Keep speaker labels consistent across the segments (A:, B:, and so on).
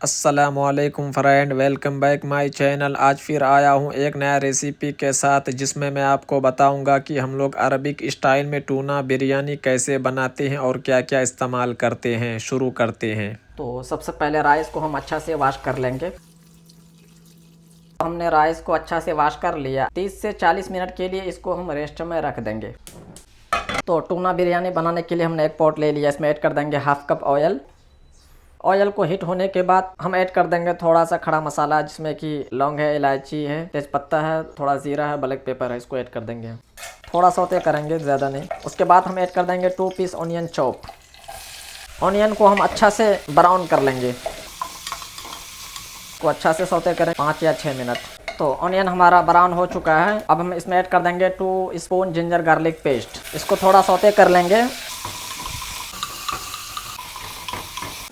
A: अस्सलामुअलैकुम friend, welcome back my channel. आज फिर आया हूँ एक नया रेसिपी के साथ जिसमें मैं आपको बताऊंगा कि हम लोग अरबिक स्टाइल में टूना बिरयानी कैसे बनाते हैं और क्या क्या इस्तेमाल करते हैं। शुरू करते हैं।
B: तो सबसे पहले राइस को हम अच्छा से वॉश कर लेंगे। हमने राइस को अच्छा से वॉश कर लिया। 30 से 40 मिनट के लिए इसको हम रेस्ट में रख देंगे। तो टूना बिरयानी बनाने के लिए हमने एक पॉट ले लिया। इसमें ऐड कर देंगे हाफ कप ऑयल। ऑयल को हीट होने के बाद हम ऐड कर देंगे थोड़ा सा खड़ा मसाला, जिसमें कि लौंग है, इलायची है, तेज़पत्ता है, थोड़ा ज़ीरा है, ब्लैक पेपर है। इसको ऐड कर देंगे। थोड़ा सौते करेंगे, ज़्यादा नहीं। उसके बाद हम ऐड कर देंगे 2 पीस ऑनियन चॉप। ऑनियन को हम अच्छा से ब्राउन कर लेंगे। को अच्छा से सौते करें 5 या 6 मिनट। तो ऑनियन हमारा ब्राउन हो चुका है। अब हम इसमें ऐड कर देंगे 2 स्पून जिंजर गार्लिक पेस्ट। इसको थोड़ा सौते कर लेंगे।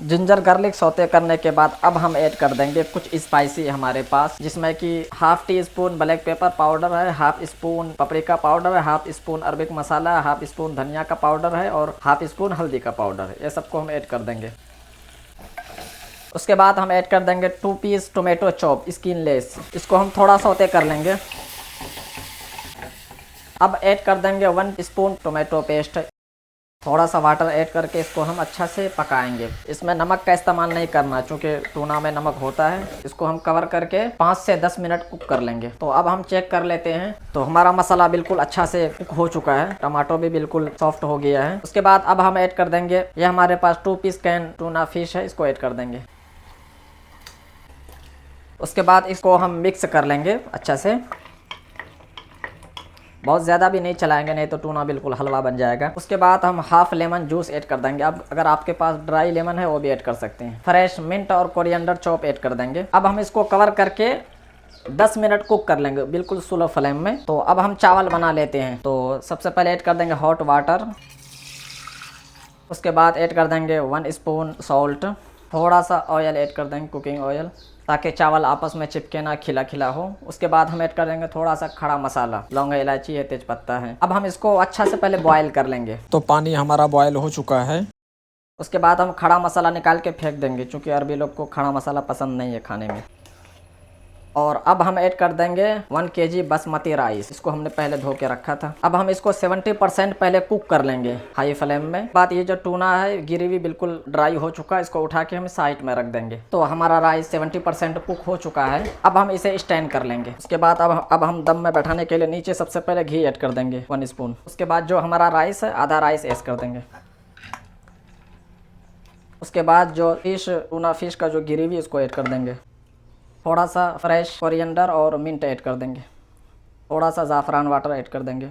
B: जिंजर गार्लिक सौते करने के बाद अब हम ऐड कर देंगे कुछ स्पाइसी हमारे पास, जिसमें कि half tea spoon black pepper powder है, हाफ स्पून पपरिका पाउडर है, हाफ स्पून अरबिक मसाला है, हाफ स्पून धनिया का पाउडर है और हाफ स्पून हल्दी का पाउडर है। ये सबको हम ऐड कर देंगे। उसके बाद हम ऐड कर देंगे 2 पीस टोमेटो चॉप स्किनलेस। इसको हम थोड़ा सौते कर लेंगे। अब ऐड कर देंगे 1 स्पून टोमेटो पेस्ट। थोड़ा सा वाटर ऐड करके इसको हम अच्छा से पकाएंगे। इसमें नमक का इस्तेमाल नहीं करना, क्योंकि टूना में नमक होता है। इसको हम कवर करके 5 से 10 मिनट कुक कर लेंगे। तो अब हम चेक कर लेते हैं। तो हमारा मसाला बिल्कुल अच्छा से कुक हो चुका है। टमाटो भी बिल्कुल सॉफ्ट हो गया है। उसके बाद अब हम ऐड कर देंगे, ये हमारे पास 2 पीस कैन टूना फिश है, इसको ऐड कर देंगे। उसके बाद इसको हम मिक्स कर लेंगे अच्छा से। बहुत ज़्यादा भी नहीं चलाएंगे, नहीं तो टूना बिल्कुल हलवा बन जाएगा। उसके बाद हम हाफ लेमन जूस ऐड कर देंगे। अब अगर आपके पास ड्राई लेमन है वो भी ऐड कर सकते हैं। फ्रेश मिंट और कोरिएंडर चॉप ऐड कर देंगे। अब हम इसको कवर करके 10 मिनट कुक कर लेंगे, बिल्कुल स्लो फ्लेम में। तो अब हम चावल बना लेते हैं। तो सबसे पहले ऐड कर देंगे हॉट वाटर। उसके बाद ऐड कर देंगे 1 स्पून सॉल्ट। थोड़ा सा ऑयल ऐड कर देंगे, कुकिंग ऑयल, ताकि चावल आपस में चिपके ना, खिला खिला हो। उसके बाद हम ऐड कर देंगे थोड़ा सा खड़ा मसाला, लौंग है, इलायची है, तेजपत्ता है। अब हम इसको अच्छा से पहले बॉयल कर लेंगे।
A: तो पानी हमारा बॉयल हो चुका है।
B: उसके बाद हम खड़ा मसाला निकाल के फेंक देंगे, क्योंकि अरबी लोग को खड़ा मसाला पसंद नहीं है खाने में। और अब हम ऐड कर देंगे 1 केजी बासमती राइस। इसको हमने पहले धो के रखा था। अब हम इसको 70% पहले कुक कर लेंगे हाई फ्लेम में। बात ये जो टूना है गिरेवी बिल्कुल ड्राई हो चुका है। इसको उठा के हम साइड में रख देंगे। तो हमारा राइस 70% कुक हो चुका है। अब हम इसे स्टैंड कर लेंगे। उसके बाद अब हम दम में बैठाने के लिए नीचे सबसे पहले घी ऐड कर देंगे 1 स्पून। उसके बाद जो हमारा राइस है, आधा राइस ऐड कर देंगे। उसके बाद जो टूना फिश का जो ग्रेवी इसको ऐड कर देंगे। थोड़ा सा फ्रेश कोरिएंडर और मिंट ऐड कर देंगे। थोड़ा सा ज़ाफ़रान वाटर ऐड कर देंगे।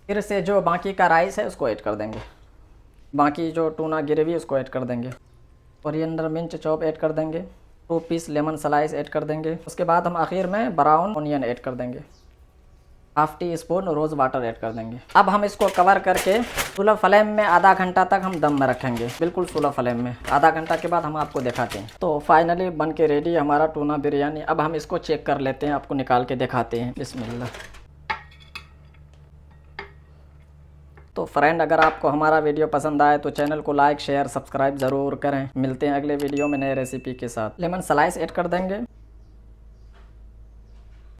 B: फिर से जो बाकी का राइस है उसको ऐड कर देंगे। बाकी जो टूना ग्रेवी उसको ऐड कर देंगे। कोरिएंडर मिंट चॉप ऐड कर देंगे। 2 पीस लेमन स्लाइस ऐड कर देंगे। उसके बाद हम आखिर में ब्राउन ऑनियन ऐड कर देंगे। Half teaspoon rose water add कर देंगे। अब हम इसको कवर करके स्लो फ्लेम में आधा घंटा तक हम दम में रखेंगे, बिल्कुल स्लो फ्लेम में। आधा घंटा के बाद हम आपको दिखाते हैं। तो फाइनली बन के रेडी हमारा टूना बिरयानी। अब हम इसको चेक कर लेते हैं, आपको निकाल के दिखाते हैं। बिस्मिल्लाह। तो फ्रेंड, अगर आपको हमारा वीडियो पसंद आए तो चैनल को लाइक शेयर सब्सक्राइब ज़रूर करें। मिलते हैं अगले वीडियो में नए रेसिपी के साथ। लेमन स्लाइस ऐड कर देंगे।